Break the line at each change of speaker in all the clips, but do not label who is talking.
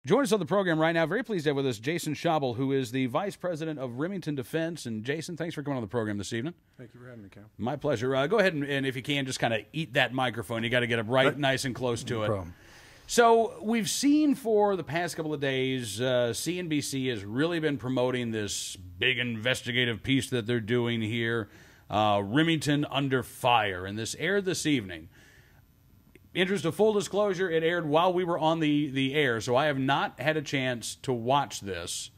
Join us on the program right now. Very pleased to have with us Jason Schabel, who is the Vice President of Remington Defense. And Jason, thanks for coming on the program this evening.
Thank you for having me, Cam.
My pleasure. Go ahead and if you can, just kind of eat that microphone. You got to get it right, nice and close to it.
Problem.
So we've seen for the past couple of days, CNBC has really been promoting this big investigative piece that they're doing here, Remington Under Fire, and this aired this evening. Interest of full disclosure, it aired while we were on the air, so I have not had a chance to watch this.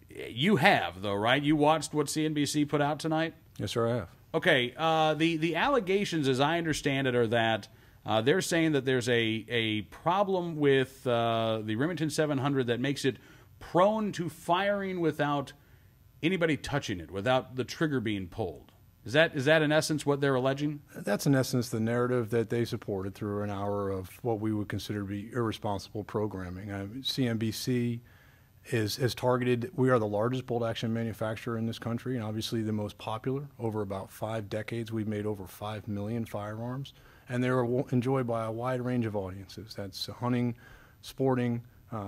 You have, though, right? You watched what CNBC put out tonight?
Yes, sir, I have.
Okay. The allegations, as I understand it, are that they're saying that there's a problem with the Remington 700 that makes it prone to firing without anybody touching it, without the trigger being pulled. Is that in essence what they're alleging?
That's in essence the narrative that they supported through an hour of what we would consider to be irresponsible programming. CNBC is targeted. We are the largest bolt-action manufacturer in this country, and obviously the most popular. Over about 5 decades, we've made over 5 million firearms, and they're enjoyed by a wide range of audiences. That's hunting, sporting,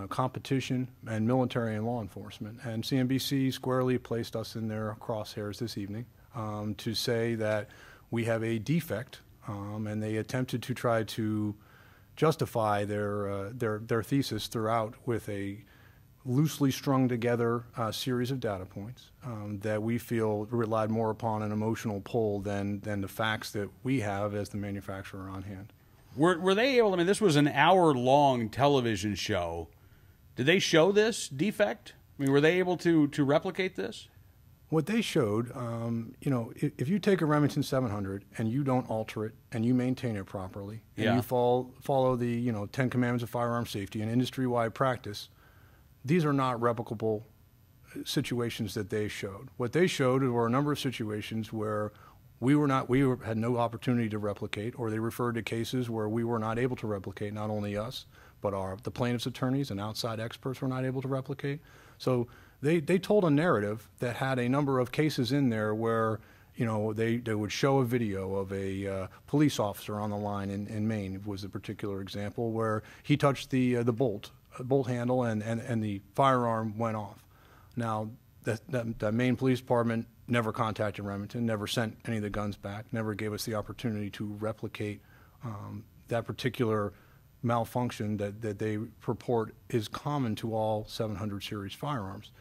competition, and military and law enforcement. And CNBC squarely placed us in their crosshairs this evening to say that we have a defect, and they attempted to try to justify their thesis throughout with a loosely strung together series of data points that we feel relied more upon an emotional pull than the facts that we have as the manufacturer on hand.
Were they able? I mean, this was an hour-long television show. Did they show this defect? I mean, were they able to replicate this?
What they showed, if you take a Remington 700 and you don't alter it and you maintain it properly, and you follow the 10 Commandments of Firearm Safety and industry-wide practice, these are not replicable situations that they showed. What they showed were a number of situations where we had no opportunity to replicate, or they referred to cases where we were not able to replicate, not only us, but the plaintiff's attorneys and outside experts were not able to replicate. So they told a narrative that had a number of cases in there where they would show a video of a police officer on the line in Maine. It was a particular example where he touched the bolt handle and the firearm went off. Now, the Maine Police Department never contacted Remington, never sent any of the guns back, never gave us the opportunity to replicate that particular malfunction that they purport is common to all 700 series firearms.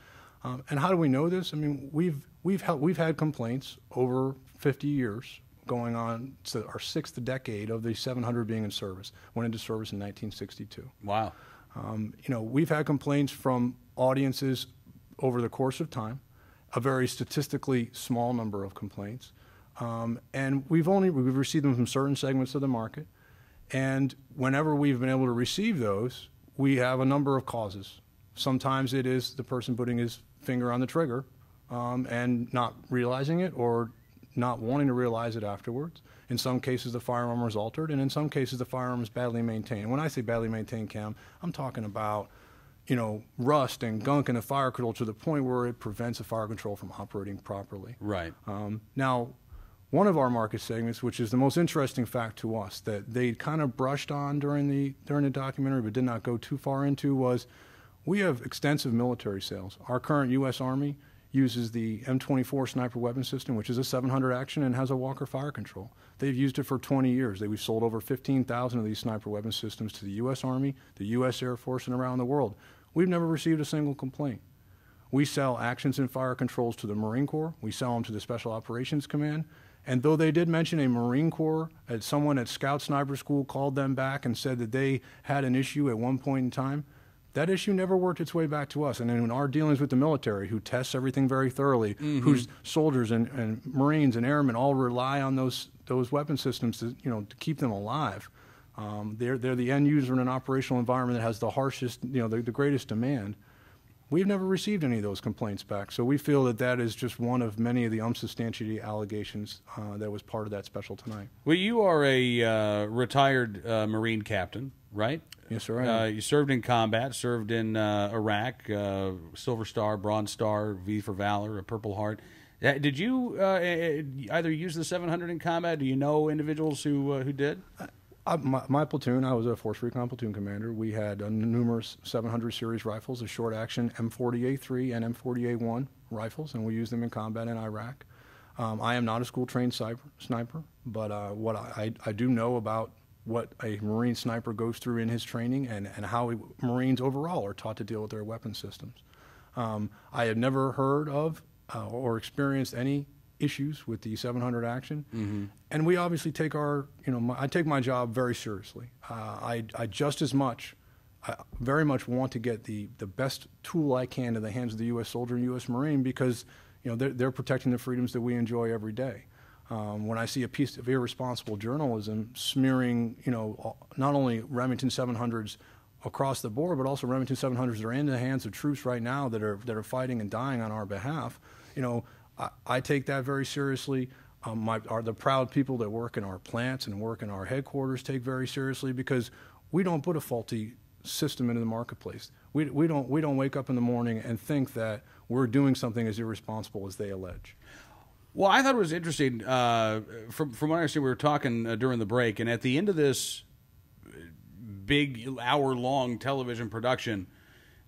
And how do we know this? I mean, we've had complaints over 50 years going on to our 6th decade of the 700 being in service. Went into service in 1962.
Wow.
We've had complaints from audiences over the course of time, a very statistically small number of complaints, and we've received them from certain segments of the market. And whenever we've been able to receive those, we have a number of causes. Sometimes it is the person putting his finger on the trigger and not realizing it, or not wanting to realize it afterwards. In some cases, the firearm was altered, and in some cases, the firearm is badly maintained. When I say badly maintained, Cam, I'm talking about, rust and gunk in the fire control to the point where it prevents the fire control from operating properly.
Right.
Now, one of our market segments, which is the most interesting fact to us, that they kind of brushed on during the documentary but did not go too far into, was we have extensive military sales. Our current U.S. Army uses the M24 sniper weapon system, which is a 700 action and has a Walker fire control. They've used it for 20 years. We've sold over 15,000 of these sniper weapon systems to the U.S. Army, the U.S. Air Force, and around the world. We've never received a single complaint. We sell actions and fire controls to the Marine Corps. We sell them to the Special Operations Command. And though they did mention a Marine Corps, someone at Scout Sniper School called them back and said that they had an issue at one point in time, that issue never worked its way back to us. And in our dealings with the military, who tests everything very thoroughly, whose soldiers and Marines and airmen all rely on those weapon systems to keep them alive, they're the end user in an operational environment that has the harshest, the greatest demand. We've never received any of those complaints back, so we feel that is just one of many of the unsubstantiated allegations that was part of that special tonight.
Well, you are a retired Marine captain, right?
Yes, sir.
You served in combat, served in Iraq, Silver Star, Bronze Star, V for Valor, a Purple Heart. Did you either use the 700 in combat? Do you know individuals who did?
My platoon, I was a Force Recon platoon commander. We had numerous 700 series rifles, a short action M40A3 and M40A1 rifles, and we used them in combat in Iraq. I am not a school-trained sniper, but what I do know about what a Marine sniper goes through in his training and how Marines overall are taught to deal with their weapon systems. I have never heard of or experienced any issues with the 700 action, and we obviously take I take my job very seriously. I just as much, I very much want to get the best tool I can to the hands of the U.S. soldier and U.S. Marine, because they're protecting the freedoms that we enjoy every day. When I see a piece of irresponsible journalism smearing, not only Remington 700s across the board, but also Remington 700s that are in the hands of troops right now that are fighting and dying on our behalf, I take that very seriously. The proud people that work in our plants and work in our headquarters take very seriously, because we don't put a faulty system into the marketplace. We don't wake up in the morning and think that we're doing something as irresponsible as they allege.
Well, I thought it was interesting. From what I understand, we were talking during the break, and at the end of this big hour-long television production,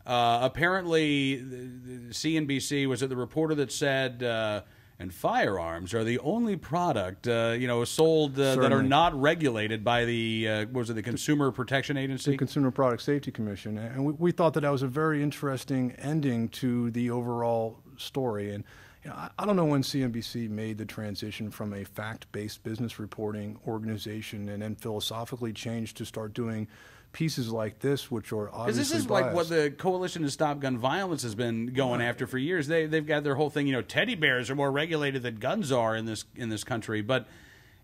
apparently the CNBC, was it the reporter that said, and firearms are the only product sold that are not regulated by the the Consumer Protection Agency,
the Consumer Product Safety Commission, and we thought that was a very interesting ending to the overall story. And I don't know when CNBC made the transition from a fact-based business reporting organization and then philosophically changed to start doing pieces like this, which are obviously
because this is
biased.
like what the Coalition to Stop Gun Violence has been going after for years. They've got their whole thing. Teddy bears are more regulated than guns are in this country. But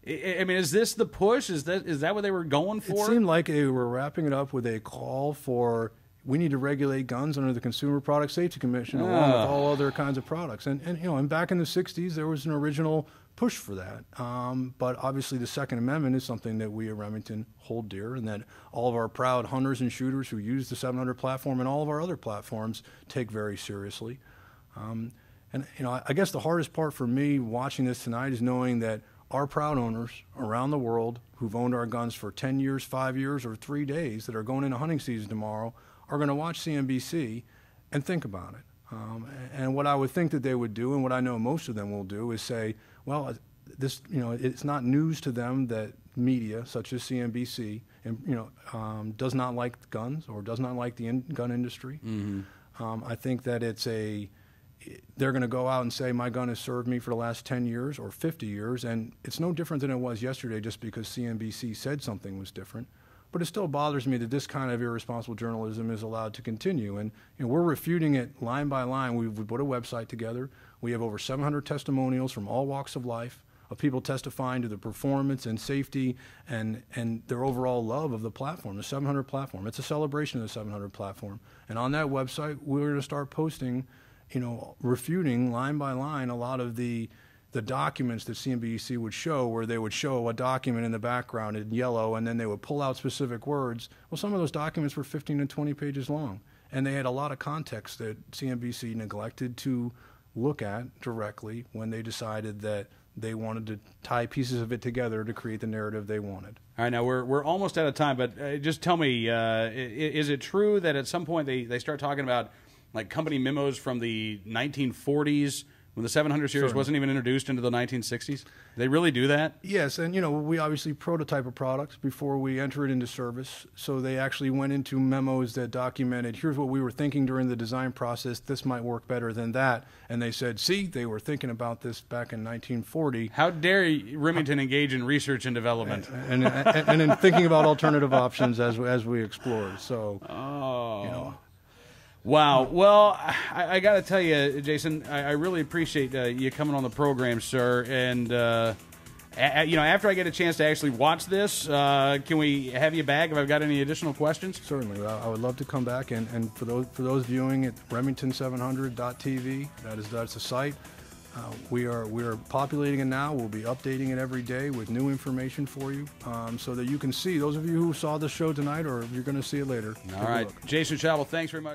I mean, is this the push? Is that what they were going for?
It seemed like they were wrapping it up with a call for, we need to regulate guns under the Consumer Product Safety Commission, along with all other kinds of products. And back in the 60s, there was an original push for that. But obviously the Second Amendment is something that we at Remington hold dear, and that all of our proud hunters and shooters who use the 700 platform and all of our other platforms take very seriously. I guess the hardest part for me watching this tonight is knowing that our proud owners around the world who've owned our guns for 10 years, 5 years, or 3 days that are going into hunting season tomorrow are going to watch CNBC and think about it. And what I would think that they would do, and what I know most of them will do, is say, well, this, it's not news to them that media such as CNBC, does not like guns or does not like the gun industry. I think that they're going to go out and say, my gun has served me for the last 10 years or 50 years, and it's no different than it was yesterday just because CNBC said something was different. But it still bothers me that this kind of irresponsible journalism is allowed to continue. And we're refuting it line by line. We've put a website together. We have over 700 testimonials from all walks of life of people testifying to the performance and safety and their overall love of the platform, the 700 platform. It's a celebration of the 700 platform. And on that website, we're going to start posting, refuting line by line a lot of the documents that CNBC would show, where they would show a document in the background in yellow and then they would pull out specific words. Well, some of those documents were 15 and 20 pages long, and they had a lot of context that CNBC neglected to look at directly when they decided that they wanted to tie pieces of it together to create the narrative they wanted.
All right, now we're almost out of time, but just tell me, is it true that at some point they start talking about like company memos from the 1940s when the 700 series wasn't even introduced into the 1960s? They really do that?
Yes, and we obviously prototype a product before we enter it into service. So they actually went into memos that documented, here's what we were thinking during the design process, this might work better than that. And they said, see, they were thinking about this back in 1940.
How dare Remington engage in research and development?
And in thinking about alternative options as we explored. So,
Wow. Well, I got to tell you, Jason, I really appreciate you coming on the program, sir. And, after I get a chance to actually watch this, can we have you back if I've got any additional questions?
Certainly. I would love to come back. And for those viewing at Remington700.tv, that's the site. We are populating it now. We'll be updating it every day with new information for you, so that you can see, those of you who saw the show tonight, or you're going to see it later.
All right. Jason Schabel, thanks very much.